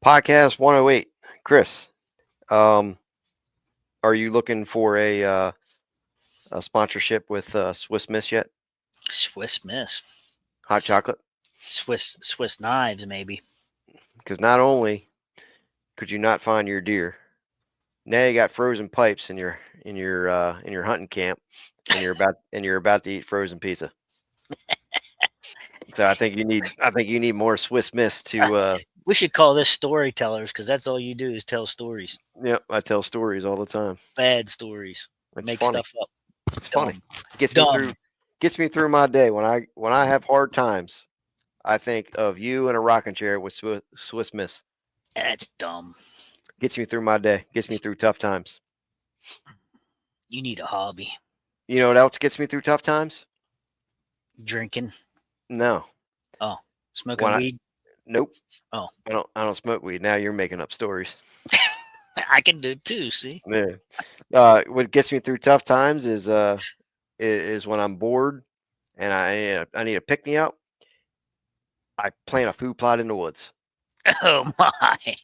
Podcast 108. Chris, um, are you looking for a sponsorship with Swiss Miss yet? Swiss Miss, Hot chocolate? Swiss knives, maybe. Because not only could you not find your deer, now you got frozen pipes in your hunting camp, and you're about to eat frozen pizza. So I think you need more Swiss Miss to We should call this storytellers because that's all you do is tell stories, yeah, I tell stories all the time. bad stories, It's make funny. stuff up. It's It's funny. dumb. It's Gets me through dumb. gets me through my day when I have hard times. I think of you in a rocking chair with Swiss Miss. That's dumb. Gets me through my day. Gets me through tough times. You need a hobby. You know what else gets me through tough times? Drinking. No. Oh, smoking When I weed. Nope. Oh, I don't smoke weed. Now you're making up stories. I can do it too. See. Yeah. What gets me through tough times is when I'm bored and I need a pick me up. I plant a food plot in the woods. Oh my. That's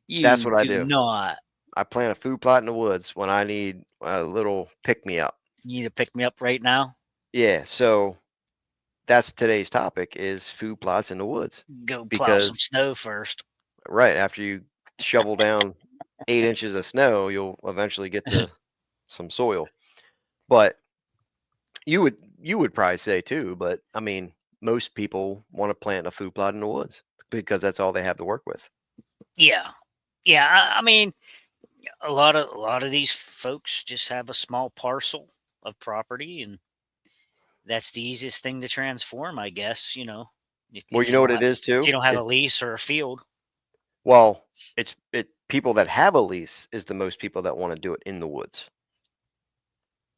You what I do do. not. I plant a food plot in the woods when I need a little pick me up. You need to pick me up right now. Yeah. So that's today's topic is food plots in the woods Go plow some because snow first. right after you shovel down 8 inches of snow, you'll eventually get to some soil. But you would probably say too, but I mean, most people want to plant a food plot in the woods because that's all they have to work with. Yeah. Yeah. I mean, a lot of these folks just have a small parcel of property, and that's the easiest thing to transform, I guess. if, Well, if you you know don't what it have is if you too? don't have a lease or a field. Well, it people that have a lease is the most people that want to do it in the woods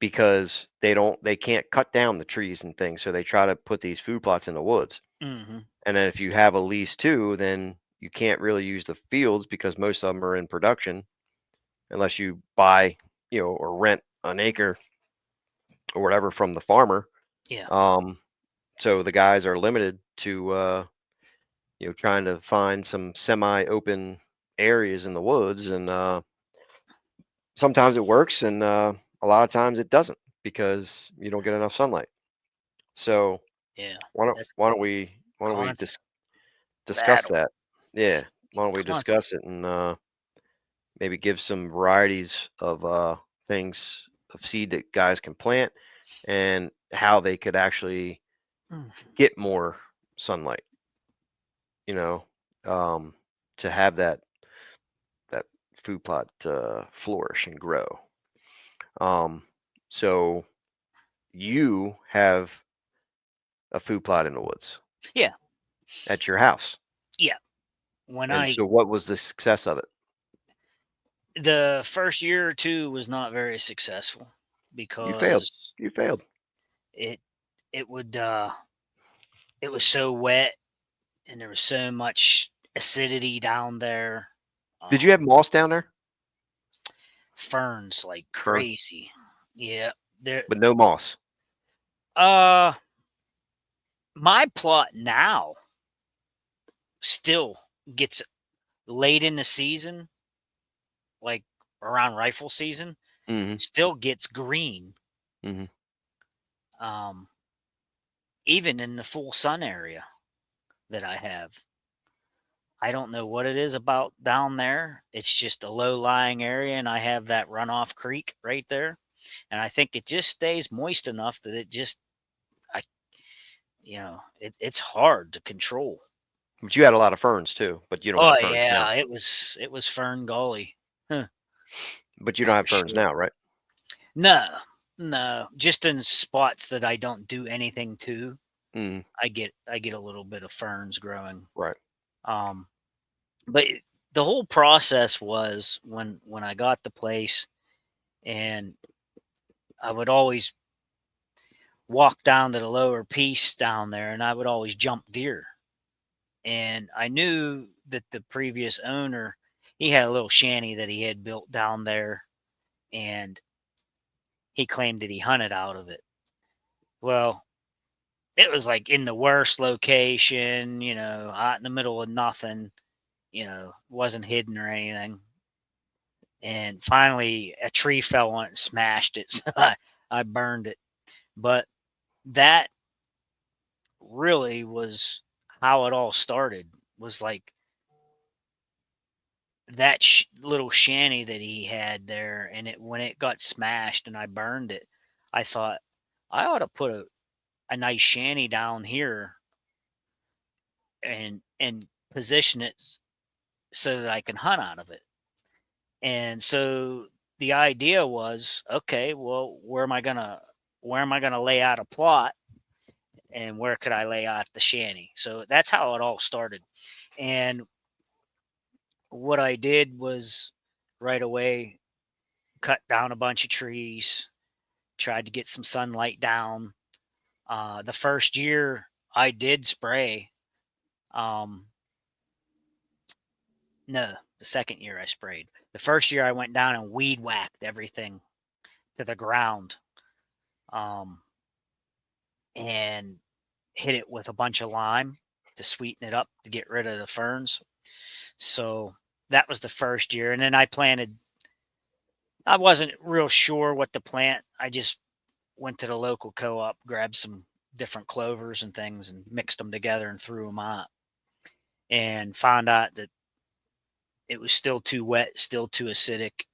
because they can't cut down the trees and things, so they try to put these food plots in the woods. Hmm. And then if you have a lease too, then you can't really use the fields because most of them are in production unless you buy, or rent an acre or whatever from the farmer. Yeah. Um, so the guys are limited to, trying to find some semi-open areas in the woods, and sometimes it works, and a lot of times it doesn't because you don't get enough sunlight. So Yeah. why don't That's why don't we why don't we constant discuss battle. that? Yeah, why don't we Constant. discuss it and maybe give some varieties of things of seed that guys can plant and how they could actually Mm. get more sunlight, you know, um, to have that food plot flourish and grow. Um, so you have a food plot in the woods Yeah. at your house, Yeah. When and I so what was the success of it? The first year or two was not very successful You failed. because You failed. it it would it was so wet, and there was so much acidity down there. Did you have Um, moss down there? ferns like Fern, crazy. Yeah. There but no moss. uh my plot now still gets late in the season, like around rifle season, Hmm. still gets green. Hmm. Um Even in the full sun area that I have. I don't know what it is about down there. It's just a low lying area, and I have that runoff creek right there. And I think it just stays moist enough that I, it's hard to control. But you had a lot of ferns too, but you don't Oh have ferns now. yeah, it was Fern Gully, huh, But you don't for have ferns sure. now, right? No, no, just in spots that I don't do anything to. Mm, I get a little bit of ferns growing. right. Um, but the whole process was when I got the place, and I would always walk down to the lower piece down there, and I would always jump deer. And I knew that the previous owner, he had a little shanty that he had built down there, and he claimed that he hunted out of it. Well, it was like in the worst location, out in the middle of nothing. wasn't hidden or anything. And finally, a tree fell on it and smashed it, so I burned it. But that really was how it all started. Was like that little shanty that he had there, and when it got smashed and I burned it, I thought I ought to put a nice shanty down here and position it so that I can hunt out of it. And so the idea was, okay, well, where am I gonna lay out a plot, and where could I lay out the shanty? So that's how it all started. And what I did was right away cut down a bunch of trees, tried to get some sunlight down. The first year I did spray. Um, no, the second year I sprayed. The first year I went down and weed whacked everything to the ground, um, and hit it with a bunch of lime to sweeten it up to get rid of the ferns. So that was the first year. And then I planted, I wasn't real sure what to plant. I just went to the local co op, grabbed some different clovers and things and mixed them together and threw them out, and found out that it was still too wet, still too acidic.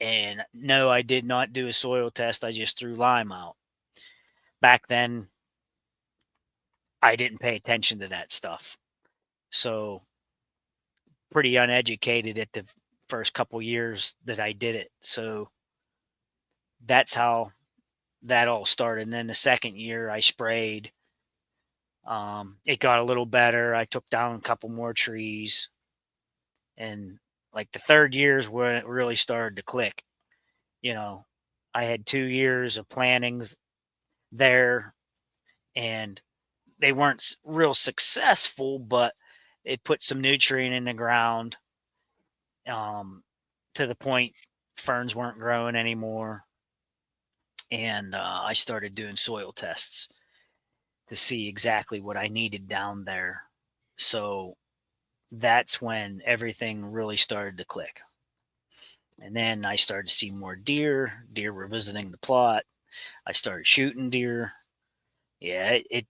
And no, I did not do a soil test. I just threw lime out. Back then, I didn't pay attention to that stuff. So, pretty uneducated at the first couple years that I did it. So, that's how that all started. And then the second year, I sprayed. It got a little better. I took down a couple more trees. And like the third year is when it really started to click. You know, I had 2 years of plantings there, and they weren't real successful, but it put some nutrient in the ground, um, to the point ferns weren't growing anymore. And I started doing soil tests to see exactly what I needed down there. So that's when everything really started to click. And then I started to see more deer. Deer were visiting the plot. I started shooting deer. Yeah, it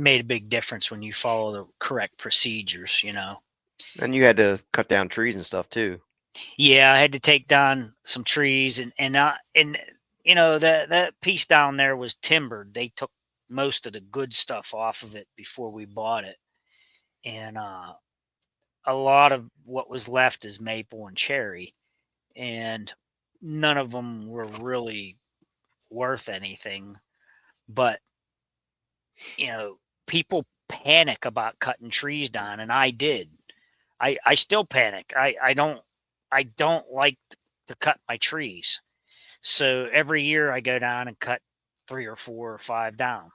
made a big difference when you follow the correct procedures. And you had to cut down trees and stuff too. Yeah, I had to take down some trees, and that piece down there was timbered. They took most of the good stuff off of it before we bought it, and a lot of what was left is maple and cherry, and none of them were really worth anything. But people panic about cutting trees down, and I did. I still panic. I don't like to cut my trees. So every year I go down and cut 3 or 4 or 5 down.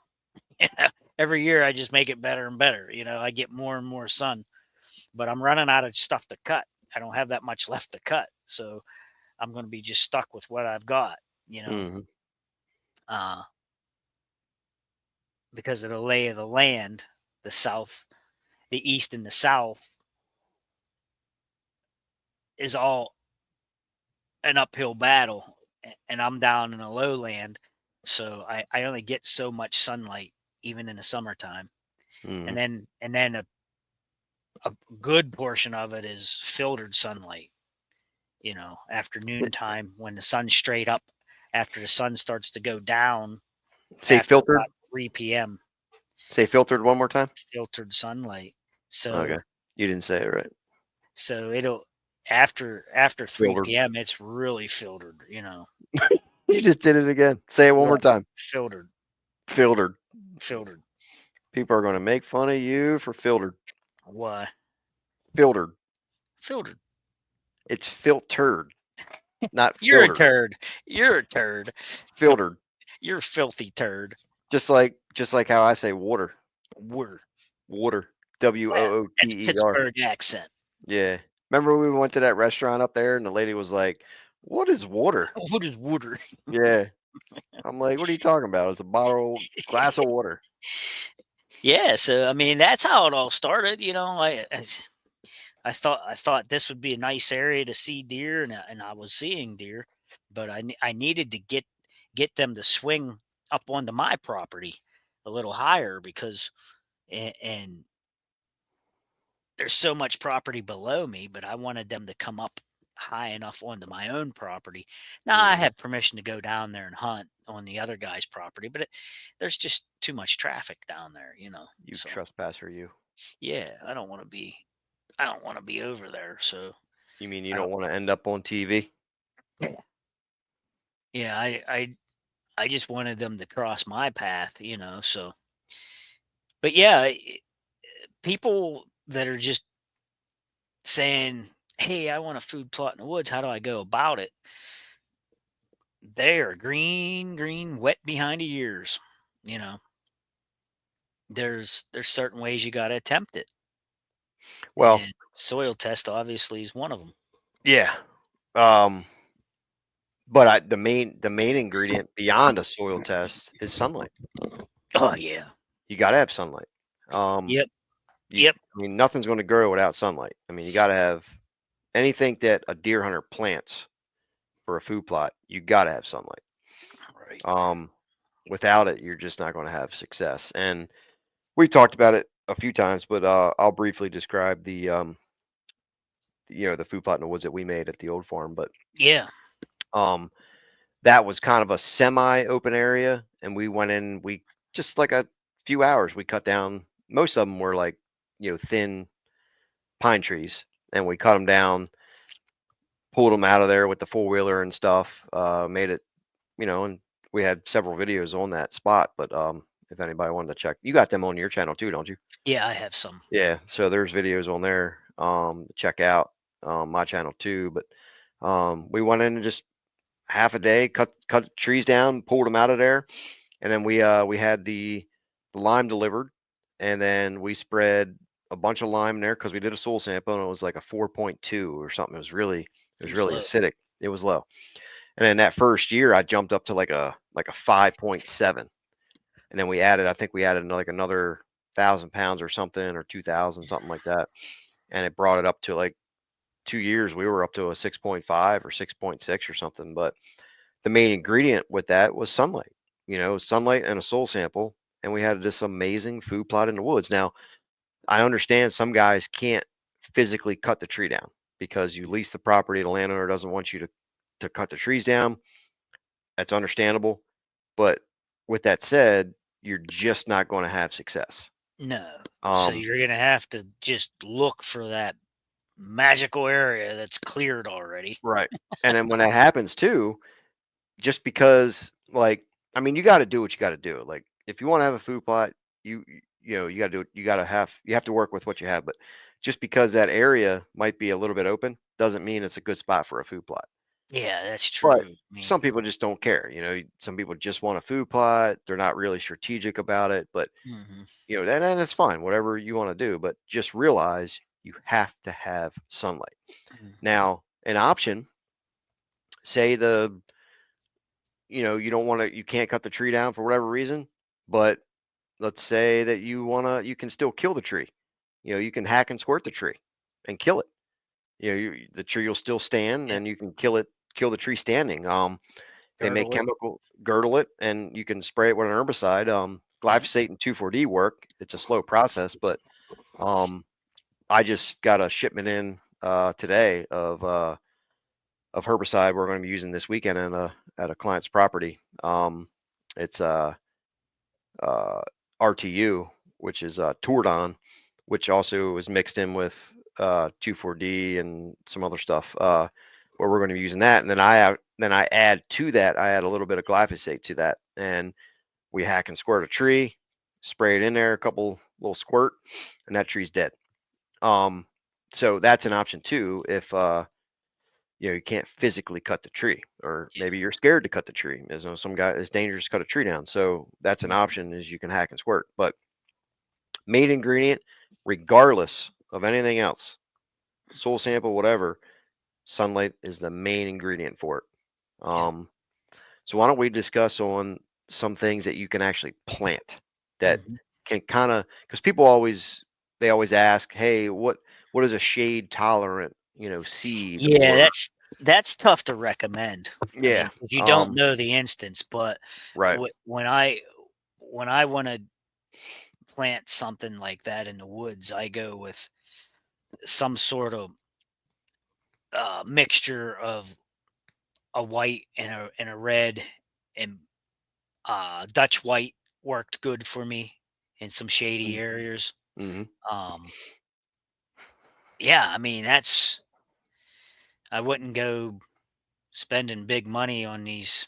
Every year I just make it better and better. I get more and more sun, but I'm running out of stuff to cut. I don't have that much left to cut. So I'm going to be just stuck with what I've got, Hmm. uh, because of the lay of the land, the south, the east and the south is all an uphill battle, and I'm down in a lowland, so I only get so much sunlight even in the summertime, Hmm. and then a good portion of it is filtered sunlight. Afternoon time when the sun's straight up, after the sun starts to go down Say after filtered. about 3 p.m. Say filtered one more time. Filtered sunlight. Okay, So you didn't say it right. so it'll after Filtered. 3 p.m. it's really filtered. You just did it again. Say it one more What? time. Filtered, Filtered. filtered. People are going to make fun of you for filtered. Why? Filtered. Filtered. It's filtered, not You're a filtered. turd. You're a turd. Filtered. You're a filthy turd. Just like how I say water. Word. Water. Yeah, that's WOOTER. Pittsburgh accent. Yeah. Remember we went to that restaurant up there and the lady was like, "What is water?" What is wooder? Yeah. I'm like, "What are you talking about? It's a glass of water." Yeah, so I mean that's how it all started. I thought this would be a nice area to see deer, and I was seeing deer, but I needed to get them to swing up onto my property a little higher because and there's so much property below me, but I wanted them to come up high enough onto my own property. Now I Mhm. have permission to go down there and hunt on the other guy's property, but there's just too much traffic down there, you know. You So trespasser, you. yeah, I don't want to be over there. So You mean you I don't. don't want to end up on TV? Yeah, yeah. I just wanted them to cross my path, you know. So, but yeah, people that are just saying, "Hey, I want a food plot in the woods. How do I go about it?" They are green, green, wet behind the ears. You know, there's certain ways you got to attempt it, Well, and soil test obviously is one of them. yeah. Um, but the main ingredient beyond a soil test is sunlight. Oh yeah, You got to have sunlight. Um, yep, you, yep. I mean, nothing's going to grow without sunlight. I mean, you got to have anything that a deer hunter plants for a food plot. You got to have sunlight. Right. Um, without it, you're just not going to have success. And we talked about it a few times, but I'll briefly describe the food plot in the woods that we made at the old farm. But Yeah. um, that was kind of a semi-open area, and we went in. We just like a few hours. We cut down. Most of them were like thin pine trees, and we cut them down, pulled them out of there with the four wheeler and stuff. Made it, and we had several videos on that spot. But if anybody wanted to check, you got them on your channel too, don't you? Yeah, I have some. Yeah, so there's videos on there to check out my channel too. But we went in and just half a day, cut trees down, pulled them out of there, and then we had the lime delivered, and then we spread a bunch of lime in there because we did a soil sample and it was like a 4.2 or something. It It was was really low. acidic. It was low. And then that first year I jumped up to like a 5.7. And then I think we added like another 1,000 pounds or something, or 2,000, something like that. And it brought it up to like 2 years. We were up to a 6.5 or 6.6 or something. But the main ingredient with that was sunlight, sunlight and a soil sample. And we had this amazing food plot in the woods. Now, I understand some guys can't physically cut the tree down because you lease the property, the landowner doesn't want you to cut the trees down. That's understandable. But with that said, you're just not going to have success. No. So Um, you're gonna have to just look for that magical area that's cleared already. right. And then when that happens too, just because like I mean, you got to do what you got to do. Like if you want to have a food plot, you got to do it. You have to work with what you have. But just because that area might be a little bit open doesn't mean it's a good spot for a food plot. Yeah, that's But true. I mean, some people just don't care. Some people just want a food plot. They're not really strategic about it. But mhm, and it's fine, whatever you want to do. But just realize you have to have sunlight. mhm. Now, an option, say you don't want to, you can't cut the tree down for whatever reason, but let's say that you can still kill the tree. You can hack and squirt the tree and kill it. The tree will still stand Yeah, and you can kill the tree standing. They make girdle it. chemical girdle it and you can spray it with an herbicide. Yeah. Glyphosate and 2,4-D work. It's a slow process, but um, I just got a shipment in today of herbicide we're going to be using this weekend at a client's property. It's uh, RTU, which is Tordon, which also is mixed in with 2,4-D and some other stuff. Where we're going to be using that, and then I add to that. I add a little bit of glyphosate to that, and we hack and squirt a tree, spray it in there, a couple little squirt, and that tree's dead. Um, so that's an option too if you can't physically cut the tree, or Yeah. maybe you're scared to cut the tree. As some guy, it's dangerous to cut a tree down, so that's an Mhm. option, is you can hack and squirt. But main ingredient, regardless of anything else, soil sample, whatever, sunlight is the main ingredient for it. Yeah. um, so why don't we discuss on some things that you can actually plant that Mhm. can kind of, because people always, they always ask, hey, what is a shade tolerant, seed Yeah, or that's tough to recommend. I mean, yeah. 'cause you don't know the instance, but Right. when I wanna plant something like that in the woods, I go with some sort of, mixture of a white and a red, and, Dutch white worked good for me in some shady areas. Mm-hmm. Um, yeah, I mean, I wouldn't go spending big money on these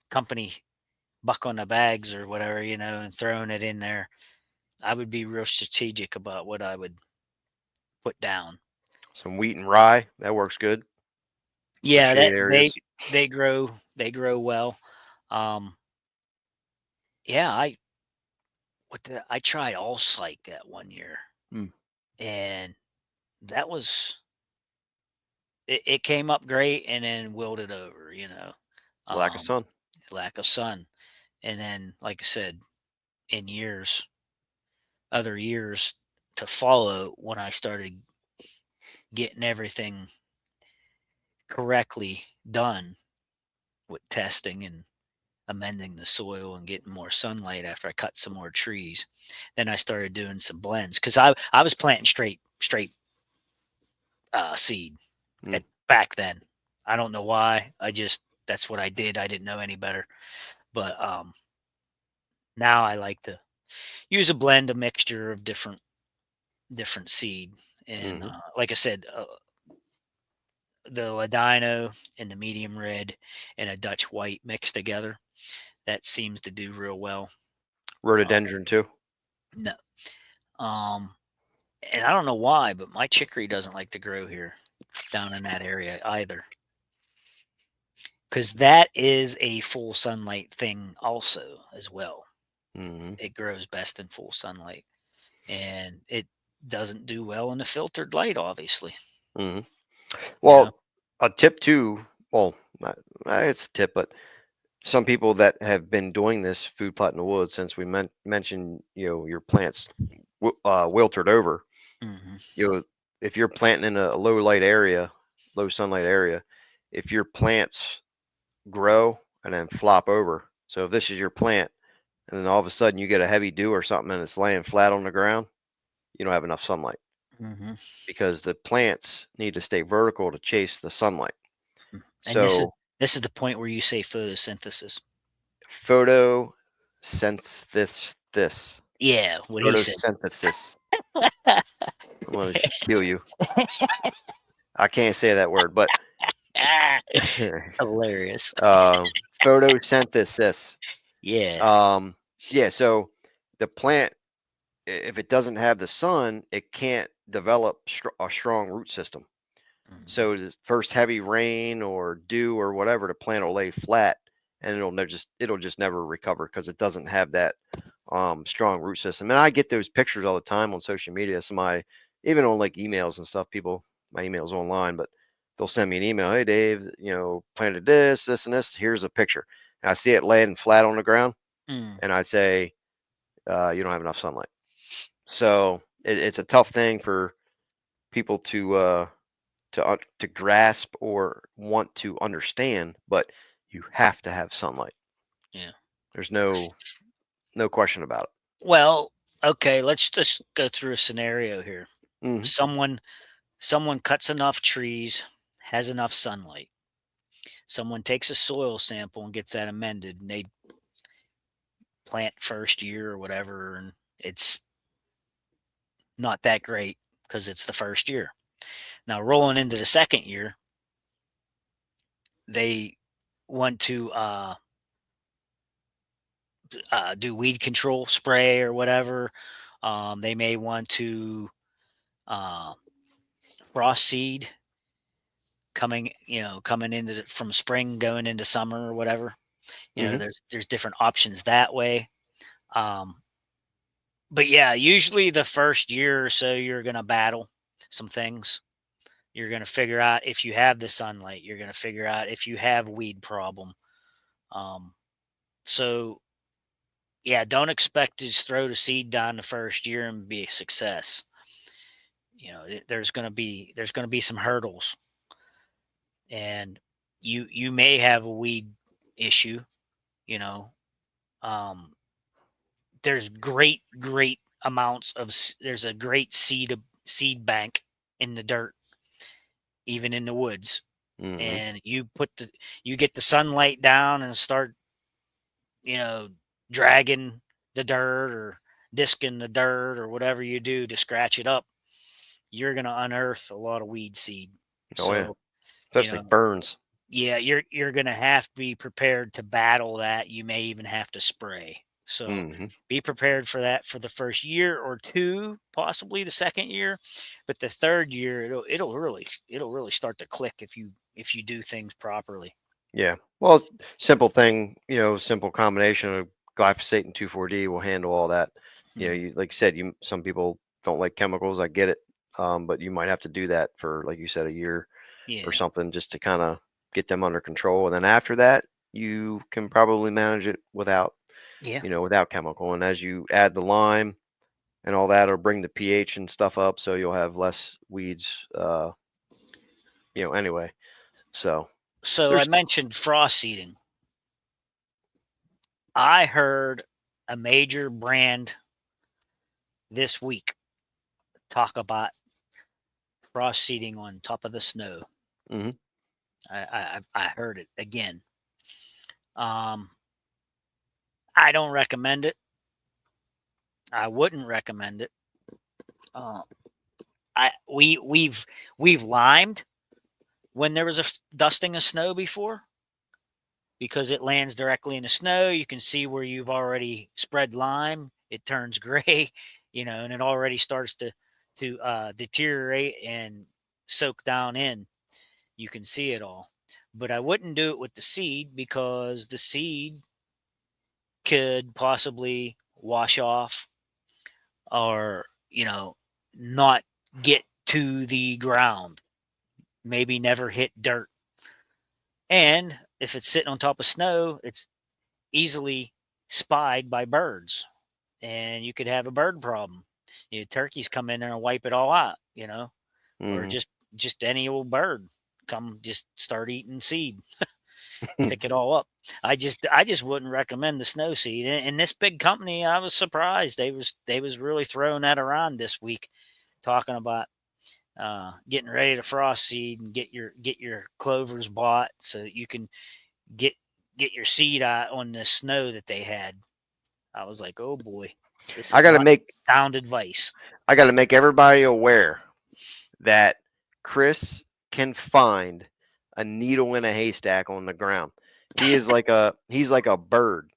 company buck on the bags or whatever, and throwing it in there. I would be real strategic about what I would put down. Some wheat and rye, that works good for Yeah, shade that areas. they grow well. Um, yeah, I tried all psych that one year, Mm. and that was it came up great and then wilted over, Lack of um, sun. lack of sun. And then, like I said, in other years to follow, when I started getting everything correctly done with testing and amending the soil and getting more sunlight after I cut some more trees, then I started doing some blends because I was planting straight seed Mm. at back then. I don't know why. That's what I did. I didn't know any better. But now I like to use a mixture of different seed. And Hmm. like I said, the Ladino and the medium red and a Dutch white mixed together, that seems to do real well. Uh, Rhododendron too. no, um, and I don't know why, but my chicory doesn't like to grow here down in that area either, because that is a full sunlight thing also as well. Hmm. It grows best in full sunlight, and it doesn't do well in the filtered light, obviously. Hmm. You know. Well, a tip too. Well, it's a tip, but some people that have been doing this food plot in the woods since we mentioned, your plants wilted over. Hmm. You know, if you're planting in a low light area, low sunlight area, if your plants grow and then flop over. So if this is your plant and then all of a sudden you get a heavy dew or something and it's laying flat on the ground, you don't have enough sunlight Hmm. because the plants need to stay vertical to chase the sunlight. And this is So this is the point where you say photosynthesis. photosynthesis, Yeah, what he said. photosynthesis. I'm gonna kill you. I can't say that word, but Hilarious. um, photosynthesis. Yeah. Um, yeah. So the plant, if it doesn't have the sun, it can't develop a strong root system. Mhm. So the first heavy rain or dew or whatever, the plant will lay flat, and it'll just never recover because it doesn't have that strong root system. And I get those pictures all the time on social media. Even on like emails and stuff, my emails online, but they'll send me an email. Hey Dave, planted this and this. Here's a picture, and I see it laying flat on the ground, Mm. and I'd say you don't have enough sunlight. So it's a tough thing for people to grasp or want to understand, but you have to have sunlight. Yeah. There's no question about Well, okay, let's just go through a scenario here. it. Hmm. Someone cuts enough trees, has enough sunlight. Someone takes a soil sample and gets that amended, and they plant first year or whatever, and it's not that great because it's the first year. Now, rolling into the second year, they want to do weed control spray or whatever. They may want to uh, frost seed coming from spring going into summer or whatever. Hmm. There's different options that way. Um, but yeah, usually the first year or so, you're gonna battle some things. You're gonna figure out if you have the sunlight. You're gonna figure out if you have weed problem. Um, so yeah, don't expect to just throw the seed down the first year and be a success. there's going to be some hurdles, and you may have a weed issue. You know, um, there's great amounts of there's a great seed bank in the dirt, even in the woods, Mm-hmm. and you get the sunlight down and start, you know, dragging the dirt or disking the dirt or whatever you do to scratch it up, you're going to unearth a lot of weed seed. Oh yeah, So, you especially know, burns. yeah, you're going to have to be prepared to battle that. You may even have to spray. So, Mm-hmm. be prepared for that for the first year or two, possibly the second year, but the third year it'll really start to click if you do things properly. Yeah. Well, simple thing, simple combination of glyphosate and 2,4-D will handle all that. Mhm. You like you said, some people don't like chemicals. I get it. But you might have to do that for, like you said, a year or Yeah. something just to kind of get them under control. And then after that, you can probably manage it without, Yeah. without chemical. And as you add the lime and all that, it'll bring the pH and stuff up, so you'll have less weeds. Anyway. So So I there's. mentioned frost seeding. I heard a major brand this week talk about frost seeding on top of the snow. Mhm. I heard it again. Um, I don't recommend it. I wouldn't recommend it. Uh, we've limed when there was a dusting of snow before, because it lands directly in the snow. You can see where you've already spread lime. It turns gray, and it already starts to deteriorate and soak down in. You can see it all. But I wouldn't do it with the seed, because the seed could possibly wash off, or, not get to the ground, maybe never hit dirt. And if it's sitting on top of snow, it's easily spied by birds, and you could have a bird problem. Turkeys come in there and wipe it all out, or Mhm. just any old bird come just start eating seed, pick it all up. I just wouldn't recommend the snow seed. And this big company, I was surprised they was really throwing that around this week, talking about getting ready to frost seed and get your clovers bought so that you can get get your seed out on the snow that they had. I was like, oh boy, this I is got to not make sound advice. I got to make everybody aware that Chris can find a needle in a haystack on the ground. He's like a bird.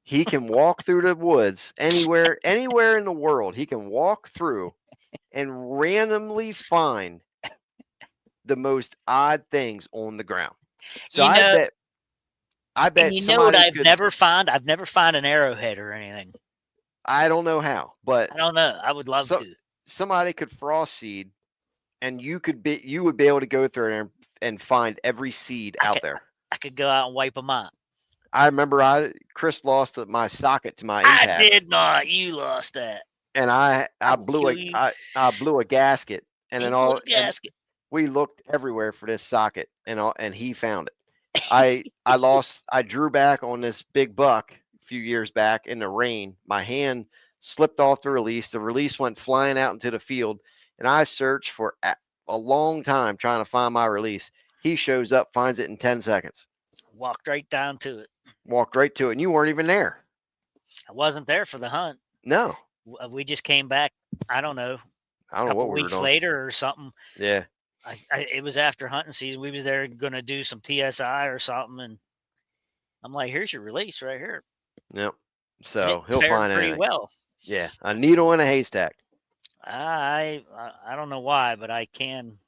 He can walk through the woods anywhere in the world. He can walk through and randomly find the most odd things on the ground. So You I know, bet I and bet you know what somebody I've could. never found? I've never found an arrowhead or anything. I don't know how, but I don't know. I would love so to. somebody could frost seed, and you would be able to go through there and find every seed I out could there. I could go out and wipe them out. I remember Chris lost my socket to my I impact, did not. You lost that. and I I will blew kill a you. I blew a gasket, and He then blew all a and gasket. we looked everywhere for this socket, and he found it. I drew back on this big buck a few years back in the rain. My hand slipped off the release. The release went flying out into the field, and I searched for a long time trying to find my release. He shows up, finds it in 10 seconds. Walked right down to it. Walked right to it, and you weren't even there. I wasn't there for the hunt. No, We just came back. I don't know, I a don't know what couple we were weeks doing. later or something. Yeah, It was after hunting season. We was there going to do some TSI or something, and I'm like, "Here's your release right here," yep. and it So he'll fared find pretty anything. well. Yeah, a needle in a haystack. I don't know why, but I can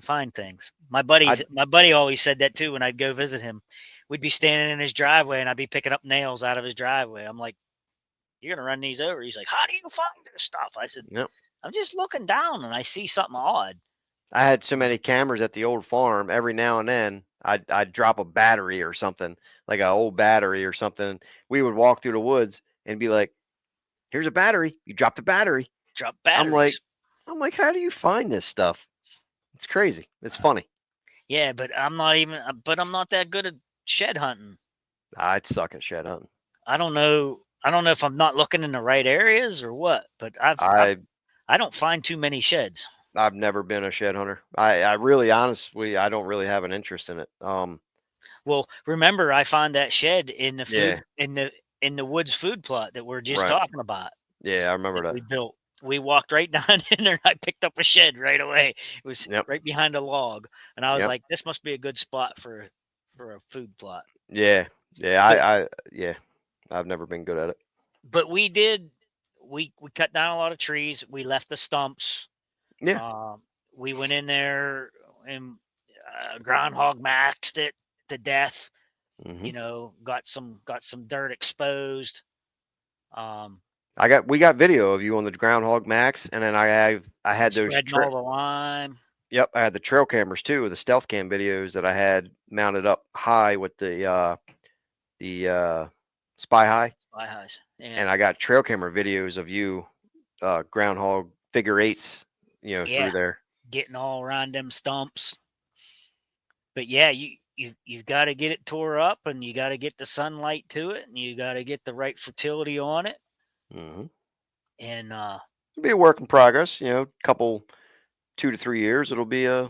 find things. I My buddy always said that too when I'd go visit him. We'd be standing in his driveway and I'd be picking up nails out of his driveway. I'm like, "You're gonna run these over?" He's like, "How do you find this stuff?" I said, Yep. "I'm just looking down and I see something odd." I had so many cameras at the old farm. Every now and then, I'd drop a battery or something, like an old battery or something. We would walk through the woods and be like, "Here's a battery. You dropped a battery." drop I'm like, batteries. how do you find this stuff? It's crazy. It's funny. Yeah, but I'm not that good at shed hunting. I'd suck at shed hunting. I don't know if I'm not looking in the right areas or what, but I I don't find too many sheds. I've never been a shed hunter. I really honestly I don't really have an interest in it. Well, remember I found that shed in the Yeah, food in the woods food plot that we're just right. talking about Yeah, I remember that that. we built. We walked right down in there and I picked up a shed right away. It was Yep. right behind a log. And I was Yep. like, this must be a good spot for a food plot. Yeah. Yeah, But yeah. I've never been good at it. but we did we cut down a lot of trees. We left the stumps. Yeah. Um, we went in there and groundhog maxed it to death. Hmm. You know, got some dirt exposed. Um, We got video of you on the Groundhog Max, and then I had those Spreading all the lime. yep, I had the trail cameras too, the stealth cam videos that I had mounted up high with the Spy High, Fly highs. Yeah. and I got trail camera videos of you groundhog figure eights, Yeah. through there. Getting all around them stumps. But yeah, you've got to get it tore up and you got to get the sunlight to it and you got to get the right fertility on it. Hmm. And It'll be a work in progress, couple 2 to 3 years. It'll be I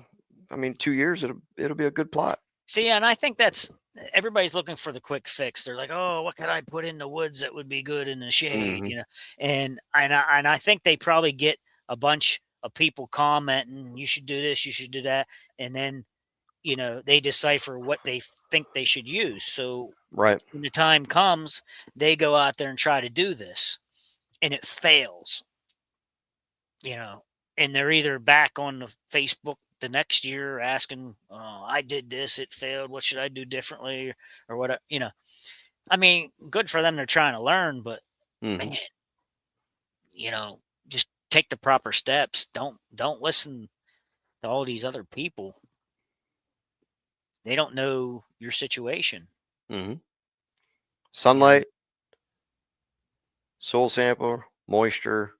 mean, 2 years. It'll be a good plot. see, and I think that's everybody's looking for the quick fix. They're like, "Oh, what could I put in the woods that would be good in the shade?" Hmm. You know, and I think they probably get a bunch of people commenting, "You should do this, you should do that," and then they decipher what they think they should use. So Right. when the time comes, they go out there and try to do this, and it fails. You know, and they're either back on the Facebook the next year asking, "Oh, I did this, it failed. What should I do differently?" Or what? I mean, good for them. They're trying to learn, but Hmm. man, just take the proper steps. Don't listen to all these other people. They don't know your situation. Hmm. You know, Sunlight, soil sample, moisture.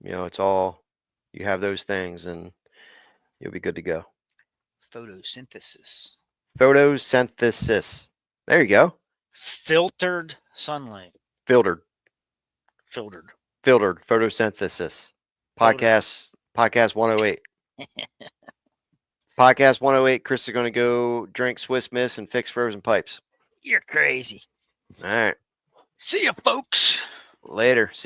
It's all you have those things, and you'll be good to go. photosynthesis, Photosynthesis. There you go. filtered sunlight, Filtered. filtered, Filtered photosynthesis. filtered. Podcast 108. Podcast 108. Chris is going to go drink Swiss Miss and fix frozen pipes. You're crazy. All right. See ya, folks. Later. See you.